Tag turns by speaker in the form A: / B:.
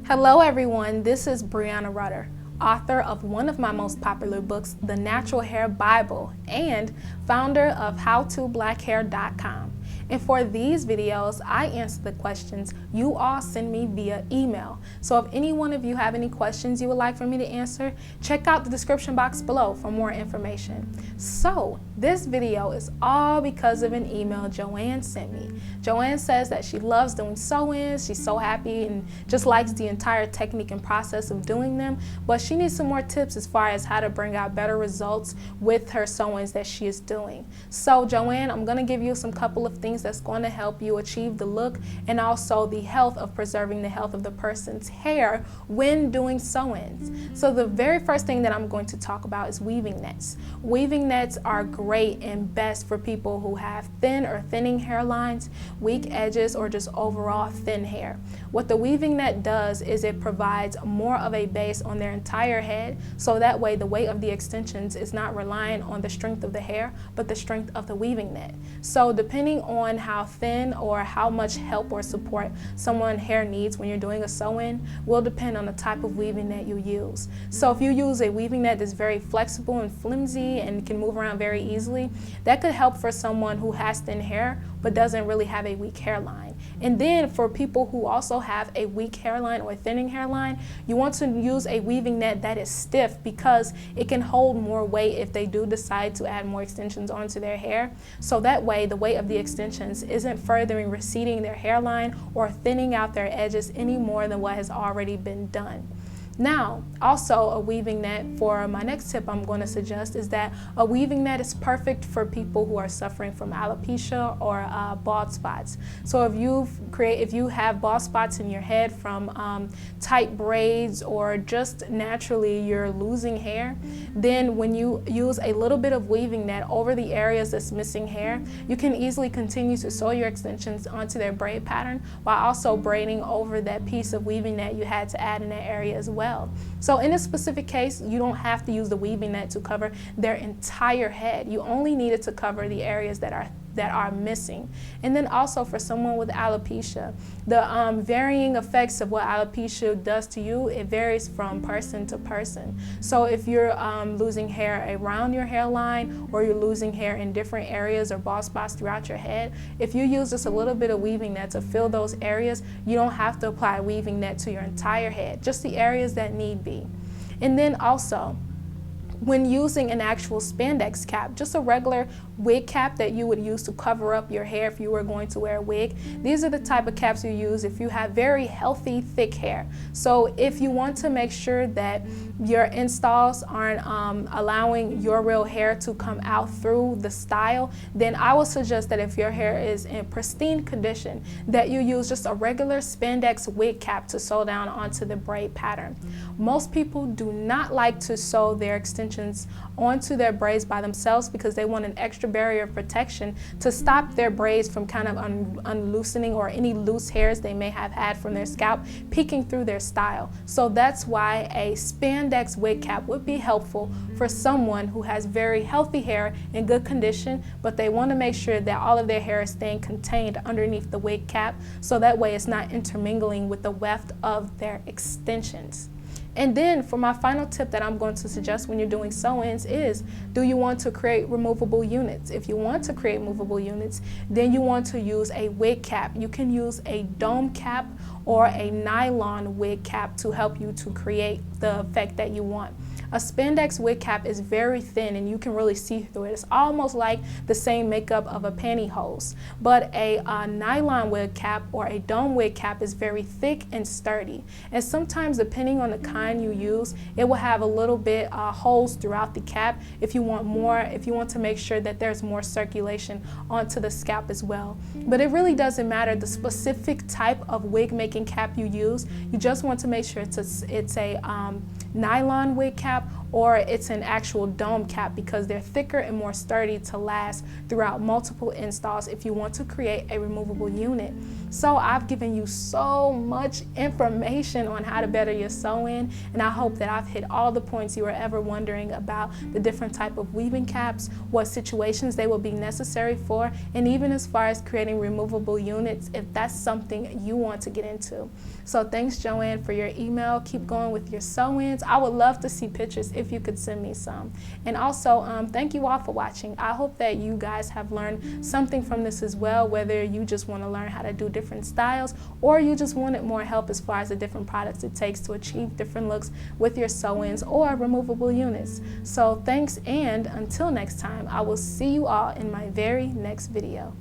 A: Hello everyone, this is Breanna Rutter, author of one of my most popular books, The Natural Hair Bible, and founder of howtoblackhair.breannarutter. And for these videos, I answer the questions you all send me via email. So if any one of you have any questions you would like for me to answer, check out the description box below for more information. So this video is all because of an email Joan sent me. Joan says that she loves doing sew-ins, she's so happy and just likes the entire technique and process of doing them, but she needs some more tips as far as how to bring out better results with her sew-ins that she is doing. So Joan, I'm going to give you some couple of things that's going to help you achieve the look and also the health of preserving the health of the person's hair when doing sew-ins. So the very first thing that I'm going to talk about is weaving nets. Weaving nets are great and best for people who have thin or thinning hairlines, weak edges, or just overall thin hair. What the weaving net does is it provides more of a base on their entire head, so that way the weight of the extensions is not relying on the strength of the hair, but the strength of the weaving net. So depending on how thin or how much help or support someone's hair needs when you're doing a sew-in will depend on the type of weaving net you use. So if you use a weaving net that's very flexible and flimsy and can move around very easily, that could help for someone who has thin hair but doesn't really have a weak hairline. And then for people who also have a weak hairline or a thinning hairline, you want to use a weaving net that is stiff because it can hold more weight if they do decide to add more extensions onto their hair. So that way the weight of the extensions isn't furthering receding their hairline or thinning out their edges any more than what has already been done. Now, also a weaving net, for my next tip I'm going to suggest, is that a weaving net is perfect for people who are suffering from alopecia or bald spots. So if you have bald spots in your head from tight braids or just naturally you're losing hair, then when you use a little bit of weaving net over the areas that's missing hair, you can easily continue to sew your extensions onto their braid pattern while also braiding over that piece of weaving net you had to add in that area as well. So in this specific case, you don't have to use the weaving net to cover their entire head. You only need it to cover the areas that are missing. And then also for someone with alopecia, the varying effects of what alopecia does to you, it varies from person to person. So if you're losing hair around your hairline or you're losing hair in different areas or bald spots throughout your head, if you use just a little bit of weaving net to fill those areas, you don't have to apply a weaving net to your entire head, just the areas that need be. And then also, when using an actual spandex cap, just a regular wig cap that you would use to cover up your hair if you were going to wear a wig, these are the type of caps you use if you have very healthy, thick hair. So if you want to make sure that your installs aren't allowing your real hair to come out through the style, then I would suggest that if your hair is in pristine condition, that you use just a regular spandex wig cap to sew down onto the braid pattern. Most people do not like to sew their extensions onto their braids by themselves because they want an extra barrier of protection to stop their braids from kind of unloosening or any loose hairs they may have had from their scalp peeking through their style. So that's why a spandex wig cap would be helpful for someone who has very healthy hair in good condition, but they want to make sure that all of their hair is staying contained underneath the wig cap, so that way it's not intermingling with the weft of their extensions. And then for my final tip that I'm going to suggest when you're doing sew-ins is, do you want to create removable units? If you want to create movable units, then you want to use a wig cap. You can use a dome cap or a nylon wig cap to help you to create the effect that you want. A spandex wig cap is very thin and you can really see through it. It's almost like the same makeup of a pantyhose. But a nylon wig cap or a dome wig cap is very thick and sturdy. And sometimes, depending on the kind you use, it will have a little bit holes throughout the cap if you want to make sure that there's more circulation onto the scalp as well. But it really doesn't matter the specific type of wig making cap you use. You just want to make sure it's a nylon wig cap or it's an actual dome cap because they're thicker and more sturdy to last throughout multiple installs if you want to create a removable unit. So I've given you so much information on how to better your sew-in, and I hope that I've hit all the points you were ever wondering about the different type of weaving caps, what situations they will be necessary for, and even as far as creating removable units if that's something you want to get into. So thanks, Joanne, for your email. Keep going with your sew-ins. I would love to see pictures if you could send me some. And also, thank you all for watching. I hope that you guys have learned something from this as well, whether you just want to learn how to do different styles or you just wanted more help as far as the different products it takes to achieve different looks with your sew-ins or removable units. So thanks, and until next time, I will see you all in my very next video.